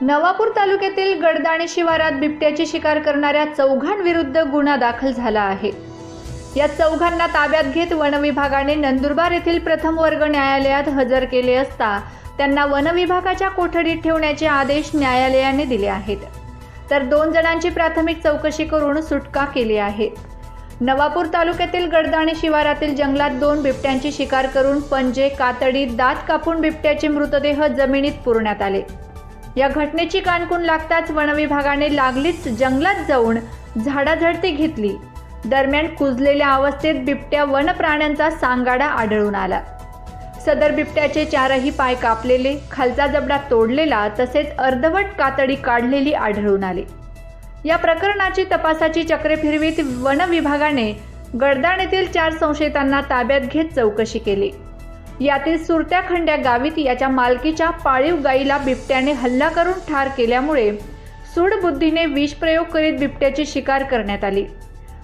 नवापूर तालुक्यातील गडदाणे शिवारात बिबट्याची शिकार करणाऱ्या चौघांविरुद्ध गुन्हा दाखल झाला आहे। या चौघांना ताब्यात घेत वन विभागाने नंदुरबार येथील प्रथम वर्ग न्यायालयात हजर केले असता त्यांना वन विभागाच्या कोठडीत ठेवण्याचे आदेश न्यायालयाने दिले आहेत। तर 2 जणांची प्राथमिक चौकशी करून सुटका केली आहे। नवापूर तालुक्यातील गडदाणे शिवारातील जंगलात 2 बिबट्यांची शिकार करून पंजे, कातडी, दात कापून बिबट्याचे मृतदेह जमिनीत पुरण्यात आले। या घटनेची कानकून लागताच वन विभागाने लागलीच जंगलात जाऊन झाडाझडती घेतली। दरम्यान कुजलेल्या अवस्थेत बिबट्या वन प्राण्यांचा सांगाडा आढळून आला। सदर बिबट्याचे 4ही पाय कापलेले, खालचा जबडा तोडलेला तसेच अर्धवट कातडी काढलेली आढळून आली। या प्रकरणाची तपासाची चक्रे फिरवीत वन विभागाने गडदाणेतील 4 संशयितांना ताब्यात घेत चौकशी केली। यातील सुरत्या खंड्या गावित याच्या मालकीच्या पाळीव गाईला बिबट्याने हल्ला करून ठार केल्यामुळे सूडबुद्धीने विषप्रयोग करीत बिबट्याची शिकार करण्यात आली।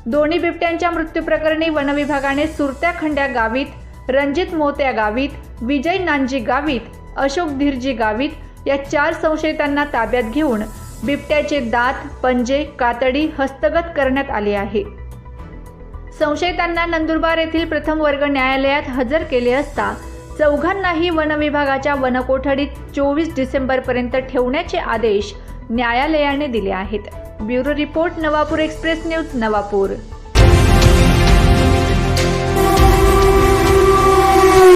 दोन्ही बिबट्यांच्या मृत्यू प्रकरणी वन विभागाने सुरत्या खंड्या गावित, रणजित मोत्या गावित, विजय नानजी गावित, अशोक धीरजी गावित या 4 संशयितांना ताब्यात घेऊन बिबट्याचे दात, पंजे, कातडी हस्तगत करण्यात आले आहे। संशयितांना नंदुरबार येथील प्रथम वर्ग न्यायालयात हजर केले असता चौघांनाही वन विभागाच्या वनकोठडीत 24 डिसेंबरपर्यंत ठेवण्याचे आदेश न्यायालयाने दिले आहेत। Bureau report, Navapur express news, Navapur.